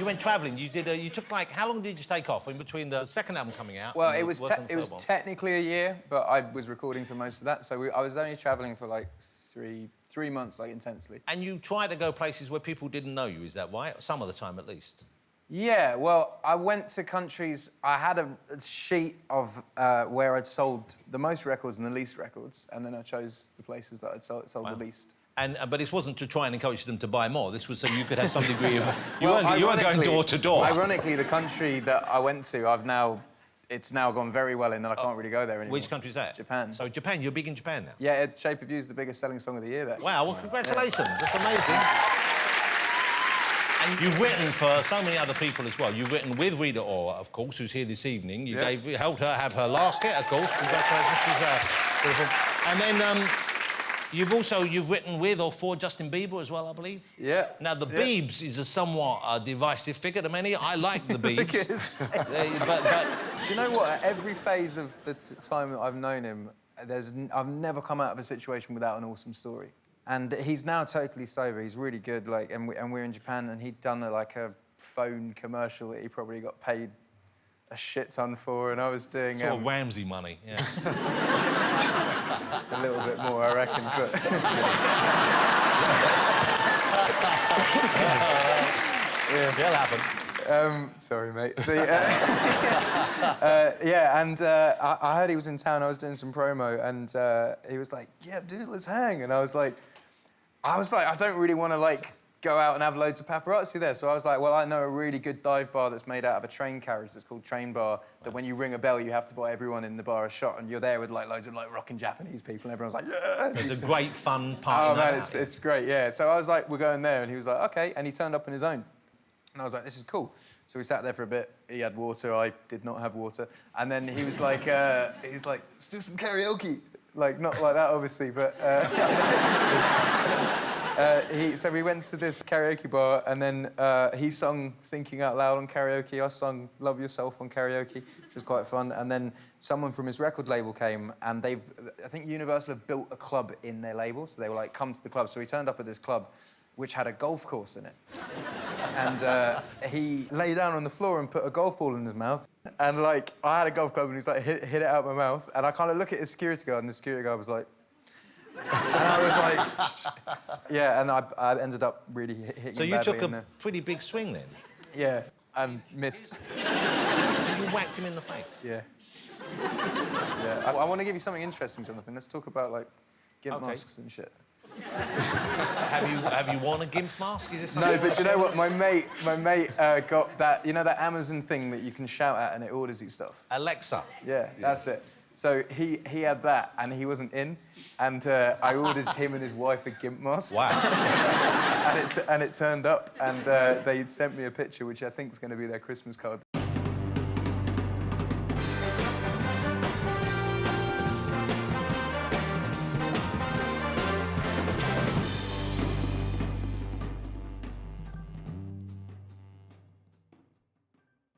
you went travelling. You did. You took like how long did you take off in between the second album coming out? Well, and it was technically a year, but I was recording for most of that, so I was only travelling for like three months, like intensely. And you tried to go places where people didn't know you. Is that right? Some of the time, at least. Yeah, well, I went to countries... I had a sheet of where I'd sold the most records and the least records, and then I chose the places that I'd sold the least. But this wasn't to try and encourage them to buy more. This was so you could have some degree of... You weren't going door to door. Ironically, the country that I went to, it's now gone very well in, and I can't really go there anymore. Which country is that? Japan. So Japan, you're big in Japan now? Yeah, Shape of You is the biggest selling song of the year there. Wow, well, congratulations. Yeah. That's amazing. And you've written for so many other people as well. You've written with Rita Ora, of course, who's here this evening. You helped her have her last hit, of course. Congratulations. She's and then you've written with or for Justin Bieber as well, I believe. Yeah. Now the Biebs is a somewhat divisive figure to many. I like the Biebs. but do you know what? At every phase of the time that I've known him, I've never come out of a situation without an awesome story. And he's now totally sober. He's really good. Like, and we're in Japan, and he'd done a phone commercial that he probably got paid a shit ton for, and I was doing... Sort of Ramsey money, yeah. A little bit more, I reckon, but... That'll happen. Sorry, mate. Yeah, and I heard he was in town. I was doing some promo, and he was like, "Yeah, dude, let's hang." And I was like, I don't really want to go out and have loads of paparazzi there. So I was like, well, I know a really good dive bar that's made out of a train carriage that's called Train Bar, that when you ring a bell, you have to buy everyone in the bar a shot, and you're there with loads of rocking Japanese people, and everyone's like, yeah! It's a great fun party. Oh, man, it's great, yeah. So I was like, we're going there, and he was like, OK, and he turned up on his own. And I was like, this is cool. So we sat there for a bit. He had water, I did not have water. And then he was like, let's do some karaoke. Not like that, obviously, but... So we went to this karaoke bar, and then he sung Thinking Out Loud on karaoke. I sung Love Yourself on karaoke, which was quite fun. And then someone from his record label came, and I think Universal have built a club in their label, so they were like, come to the club. So he turned up at this club, which had a golf course in it. And he lay down on the floor and put a golf ball in his mouth. And, I had a golf club, and he's like, hit it out my mouth. And I kind of look at his security guard, and the security guard was like... And I was like... Yeah, and I ended up really hitting him badly. So you took a pretty big swing then? Yeah, and missed. You whacked him in the face? Yeah. Yeah. I want to give you something interesting, Jonathan. Let's talk about, gimp masks and shit. Have you worn a gimp mask? Is this no, but you know what? My mate got that, that Amazon thing that you can shout at and it orders you stuff. Alexa. Yeah, that's it. So he had that and he wasn't in, and I ordered him and his wife a gimp mask. Wow. and it turned up, and they sent me a picture, which I think is going to be their Christmas card.